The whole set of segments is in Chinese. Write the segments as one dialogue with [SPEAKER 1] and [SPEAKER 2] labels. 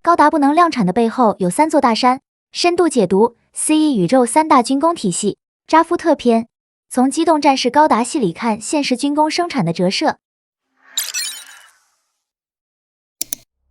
[SPEAKER 1] 高达不能量产的背后有3座大山。深度解读 C1 宇宙3大军工体系扎夫特篇。从机动战士高达系里看现实军工生产的折射。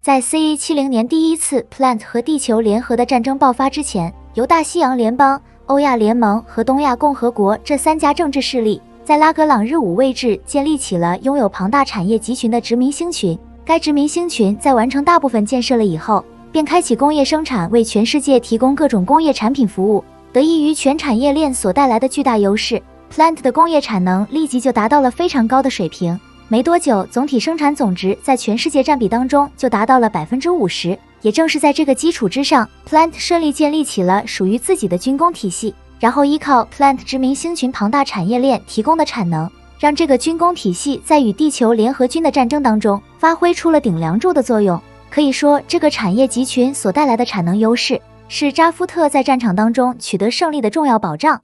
[SPEAKER 1] 在 C170 年第一次 Plant 和地球联合的战争爆发之前，由大西洋联邦、欧亚联盟和东亚共和国这3家政治势力在拉格朗日5位置建立起了拥有庞大产业集群的殖民星群。该殖民星群在完成大部分建设了以后，便开启工业生产，为全世界提供各种工业产品服务。得益于全产业链所带来的巨大优势， Plant 的工业产能立即就达到了非常高的水平。没多久，总体生产总值在全世界占比当中就达到了 50%。也正是在这个基础之上， Plant 顺利建立起了属于自己的军工体系，然后依靠 Plant 殖民星群庞大产业链提供的产能，让这个军工体系在与地球联合军的战争当中发挥出了顶梁柱的作用。可以说，这个产业集群所带来的产能优势，是扎夫特在战场当中取得胜利的重要保障。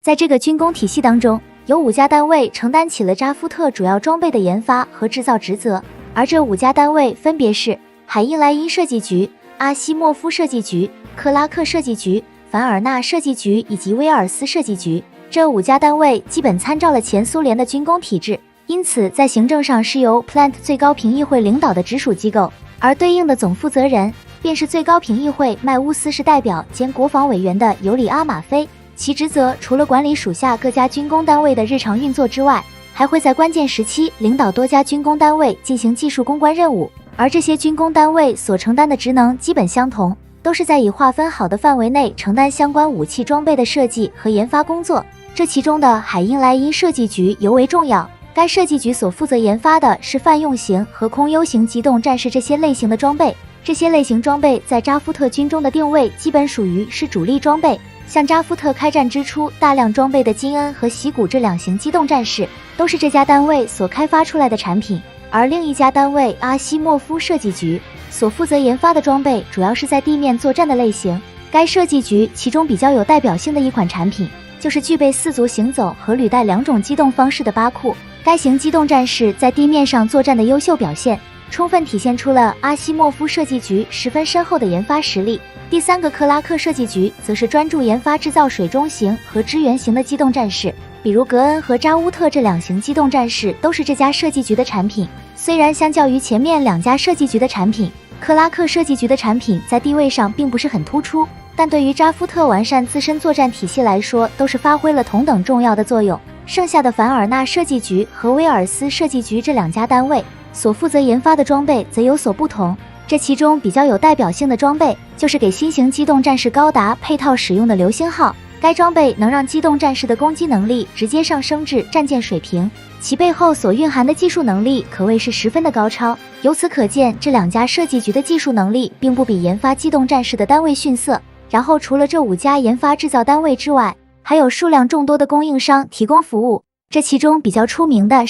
[SPEAKER 1] 在这个军工体系当中，有5家单位承担起了扎夫特主要装备的研发和制造职责，而这5家单位分别是海因莱因设计局、阿西莫夫设计局、克拉克设计局、凡尔纳设计局以及威尔斯设计局。这5家单位基本参照了前苏联的军工体制，因此在行政上是由 Plant 最高评议会领导的直属机构，而对应的总负责人便是最高评议会麦乌斯市代表兼国防委员的尤里阿马菲。其职责除了管理属下各家军工单位的日常运作之外，还会在关键时期领导多家军工单位进行技术攻关任务。而这些军工单位所承担的职能基本相同，都是在已划分好的范围内承担相关武器装备的设计和研发工作。这其中的海因莱因设计局尤为重要，该设计局所负责研发的是泛用型和空优型机动战士这些类型的装备。这些类型装备在扎夫特军中的定位基本属于是主力装备。像扎夫特开战之初大量装备的金恩和喜古这2型机动战士，都是这家单位所开发出来的产品。而另一家单位阿西莫夫设计局所负责研发的装备主要是在地面作战的类型。该设计局其中比较有代表性的一款产品，就是具备4足行走和履带2种机动方式的巴库。该型机动战士在地面上作战的优秀表现，充分体现出了阿西莫夫设计局十分深厚的研发实力。第3个克拉克设计局则是专注研发制造水中型和支援型的机动战士，比如格恩和扎乌特这2型机动战士都是这家设计局的产品。虽然相较于前面2家设计局的产品，克拉克设计局的产品在地位上并不是很突出，但对于扎夫特完善自身作战体系来说，都是发挥了同等重要的作用。剩下的凡尔纳设计局和威尔斯设计局这2家单位所负责研发的装备则有所不同。这其中比较有代表性的装备，就是给新型机动战士高达配套使用的流星号。该装备能让机动战士的攻击能力直接上升至战舰水平，其背后所蕴含的技术能力可谓是十分的高超。由此可见，这2家设计局的技术能力并不比研发机动战士的单位逊色。然后除了这5家研发制造单位之外，还有数量众多的供应商提供服务。这其中比较出名的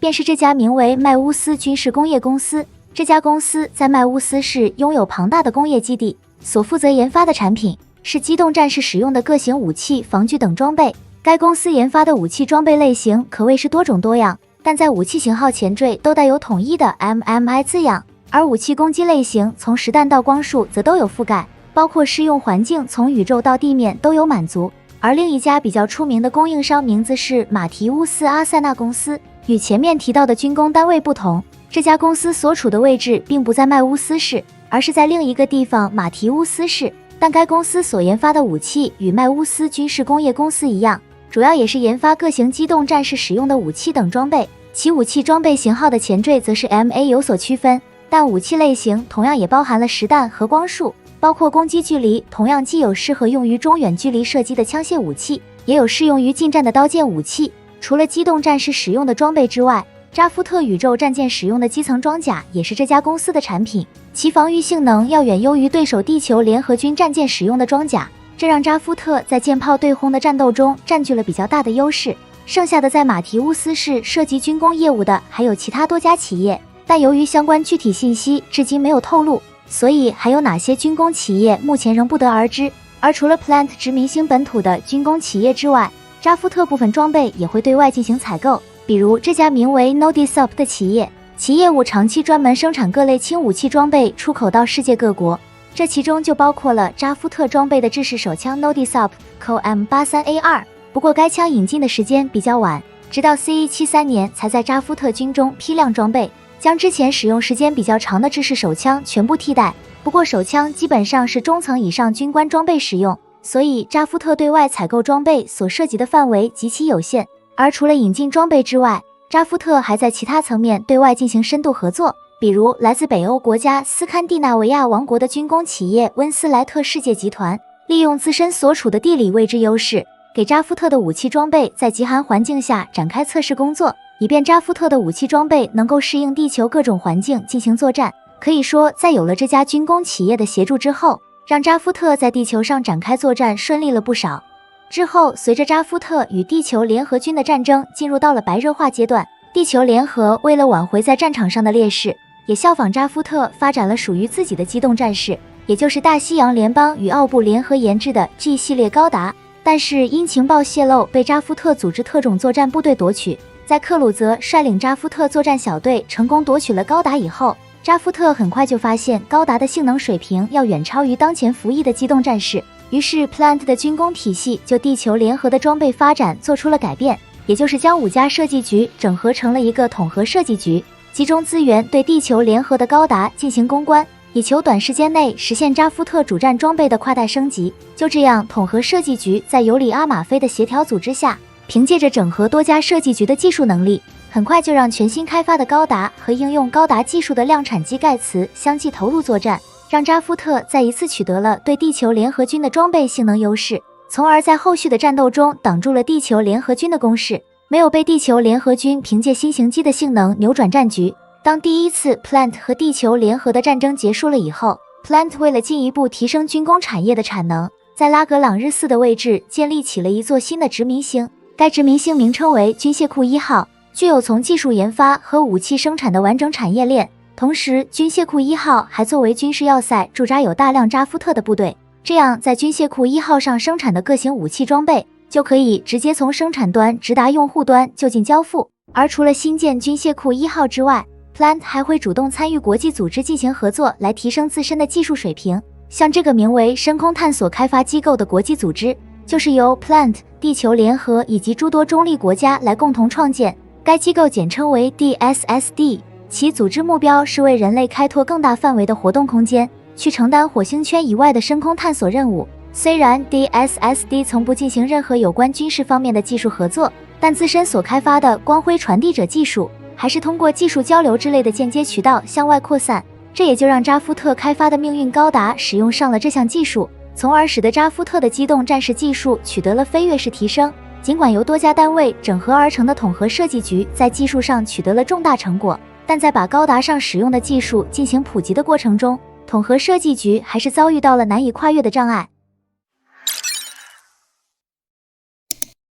[SPEAKER 1] 便是这家名为麦乌斯军事工业公司。这家公司在麦乌斯市拥有庞大的工业基地，所负责研发的产品是机动战士使用的各型武器、防具等装备。该公司研发的武器装备类型可谓是多种多样，但在武器型号前缀都带有统一的 MMI 字样，而武器攻击类型从实弹到光束则都有覆盖，包括适用环境从宇宙到地面都有满足。而另一家比较出名的供应商名字是马提乌斯阿塞纳公司。与前面提到的军工单位不同，这家公司所处的位置并不在麦乌斯市，而是在另一个地方马提乌斯市。但该公司所研发的武器与麦乌斯军事工业公司一样，主要也是研发各型机动战士使用的武器等装备。其武器装备型号的前缀则是 MA 有所区分，但武器类型同样也包含了实弹和光束，包括攻击距离同样既有适合用于中远距离射击的枪械武器，也有适用于近战的刀剑武器。除了机动战士使用的装备之外，扎夫特宇宙战舰使用的基层装甲也是这家公司的产品，其防御性能要远优于对手地球联合军战舰使用的装甲，这让扎夫特在舰炮对轰的战斗中占据了比较大的优势。剩下的在马提乌斯市涉及军工业务的还有其他多家企业，但由于相关具体信息至今没有透露，所以还有哪些军工企业目前仍不得而知。而除了 Plant 殖民星本土的军工企业之外，扎夫特部分装备也会对外进行采购，比如这家名为 Nodisop 的企业，其业务长期专门生产各类轻武器装备，出口到世界各国。这其中就包括了扎夫特装备的制式手枪 Nodisop COM83A2，不过该枪引进的时间比较晚，直到 CE73年才在扎夫特军中批量装备，将之前使用时间比较长的制式手枪全部替代。不过手枪基本上是中层以上军官装备使用，所以扎夫特对外采购装备所涉及的范围极其有限。而除了引进装备之外，扎夫特还在其他层面对外进行深度合作，比如来自北欧国家斯堪的纳维亚王国的军工企业温斯莱特世界集团，利用自身所处的地理位置优势，给扎夫特的武器装备在极寒环境下展开测试工作，以便扎夫特的武器装备能够适应地球各种环境进行作战。可以说，在有了这家军工企业的协助之后，让扎夫特在地球上展开作战顺利了不少。之后，随着扎夫特与地球联合军的战争进入到了白热化阶段，地球联合为了挽回在战场上的劣势，也效仿扎夫特发展了属于自己的机动战士，也就是大西洋联邦与奥布联合研制的 G 系列高达。但是因情报泄露被扎夫特组织特种作战部队夺取，在克鲁泽率领扎夫特作战小队成功夺取了高达以后，扎夫特很快就发现高达的性能水平要远超于当前服役的机动战士，于是 Plant 的军工体系就地球联合的装备发展做出了改变，也就是将5家设计局整合成了一个统合设计局，集中资源对地球联合的高达进行攻关，以求短时间内实现扎夫特主战装备的跨代升级。就这样，统合设计局在尤里阿马菲的协调组织下，凭借着整合多家设计局的技术能力，很快就让全新开发的高达和应用高达技术的量产机盖茨相继投入作战，让扎夫特再一次取得了对地球联合军的装备性能优势，从而在后续的战斗中挡住了地球联合军的攻势，没有被地球联合军凭借新型机的性能扭转战局。当第一次 Plant 和地球联合的战争结束了以后， Plant 为了进一步提升军工产业的产能，在拉格朗日4的位置建立起了一座新的殖民星，该殖民星名称为军械库1号，具有从技术研发和武器生产的完整产业链。同时，军械库1号还作为军事要塞驻扎有大量扎夫特的部队，这样在军械库1号上生产的各型武器装备就可以直接从生产端直达用户端就近交付。而除了新建军械库1号之外， Plant 还会主动参与国际组织进行合作，来提升自身的技术水平。像这个名为深空探索开发机构的国际组织，就是由 Plant、地球联合以及诸多中立国家来共同创建。该机构简称为 DSSD， 其组织目标是为人类开拓更大范围的活动空间，去承担火星圈以外的深空探索任务。虽然 DSSD 从不进行任何有关军事方面的技术合作，但自身所开发的光辉传递者技术还是通过技术交流之类的间接渠道向外扩散，这也就让扎夫特开发的命运高达使用上了这项技术，从而使得扎夫特的机动战士技术取得了飞跃式提升。尽管由多家单位整合而成的统合设计局在技术上取得了重大成果，但在把高达上使用的技术进行普及的过程中，统合设计局还是遭遇到了难以跨越的障碍。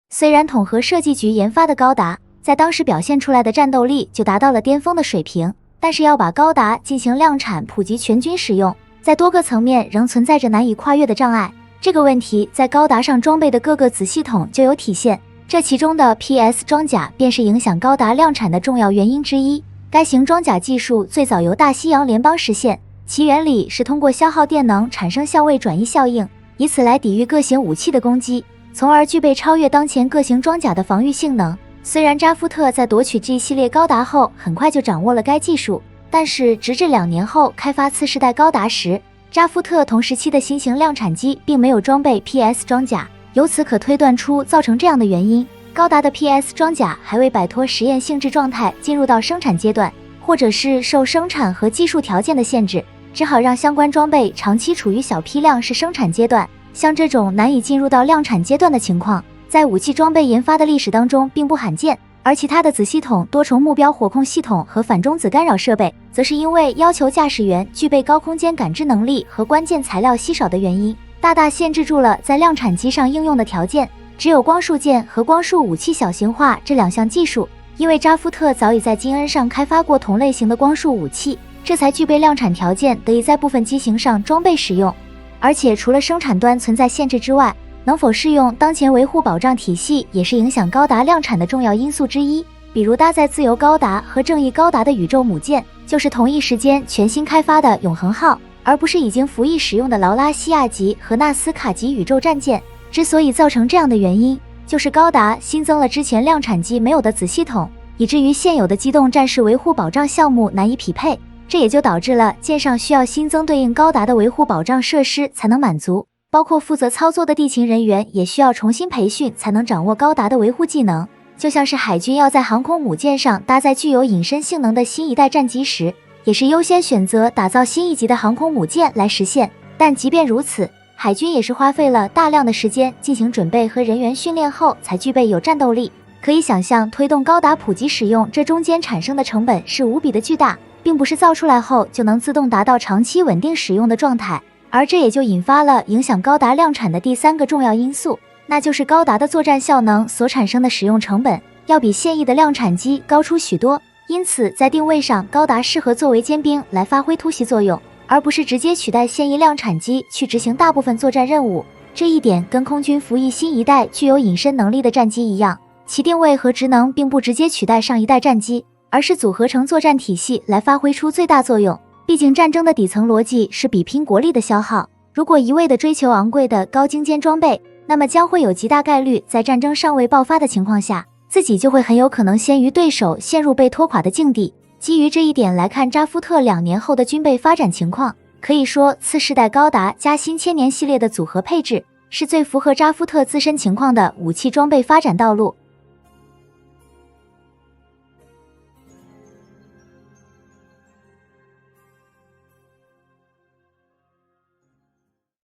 [SPEAKER 1] 虽然统合设计局研发的高达在当时表现出来的战斗力就达到了巅峰的水平，但是要把高达进行量产普及全军使用，在多个层面仍存在着难以跨越的障碍。这个问题在高达上装备的各个子系统就有体现，这其中的 PS 装甲便是影响高达量产的重要原因之一。该型装甲技术最早由大西洋联邦实现，其原理是通过消耗电能产生相位转移效应，以此来抵御各型武器的攻击，从而具备超越当前各型装甲的防御性能。虽然扎夫特在夺取 G 系列高达后很快就掌握了该技术，但是直至2年后开发次世代高达时，扎夫特同时期的新型量产机并没有装备 PS 装甲，由此可推断出造成这样的原因：高达的 PS 装甲还未摆脱实验性质状态进入到生产阶段，或者是受生产和技术条件的限制，只好让相关装备长期处于小批量式生产阶段。像这种难以进入到量产阶段的情况，在武器装备研发的历史当中并不罕见。而其他的子系统多重目标火控系统和反中子干扰设备，则是因为要求驾驶员具备高空间感知能力和关键材料稀少的原因，大大限制住了在量产机上应用的条件。只有光束剑和光束武器小型化这2项技术，因为扎夫特早已在金恩上开发过同类型的光束武器，这才具备量产条件，得以在部分机型上装备使用。而且除了生产端存在限制之外，能否适用当前维护保障体系也是影响高达量产的重要因素之一。比如搭载自由高达和正义高达的宇宙母舰，就是同一时间全新开发的永恒号，而不是已经服役使用的劳拉西亚级和纳斯卡级宇宙战舰。之所以造成这样的原因，就是高达新增了之前量产机没有的子系统，以至于现有的机动战士维护保障项目难以匹配，这也就导致了舰上需要新增对应高达的维护保障设施才能满足，包括负责操作的地勤人员也需要重新培训才能掌握高达的维护技能。就像是海军要在航空母舰上搭载具有隐身性能的新一代战机时，也是优先选择打造新一级的航空母舰来实现。但即便如此，海军也是花费了大量的时间进行准备和人员训练后才具备有战斗力。可以想象，推动高达普及使用，这中间产生的成本是无比的巨大，并不是造出来后就能自动达到长期稳定使用的状态。而这也就引发了影响高达量产的第三个重要因素，那就是高达的作战效能所产生的使用成本要比现役的量产机高出许多。因此在定位上，高达适合作为尖兵来发挥突袭作用，而不是直接取代现役量产机去执行大部分作战任务。这一点跟空军服役新一代具有隐身能力的战机一样，其定位和职能并不直接取代上一代战机，而是组合成作战体系来发挥出最大作用。毕竟战争的底层逻辑是比拼国力的消耗，如果一味的追求昂贵的高精尖装备，那么将会有极大概率在战争尚未爆发的情况下，自己就会很有可能先于对手陷入被拖垮的境地。基于这一点来看，扎夫特2年后的军备发展情况，可以说次世代高达加新千年系列的组合配置是最符合扎夫特自身情况的武器装备发展道路。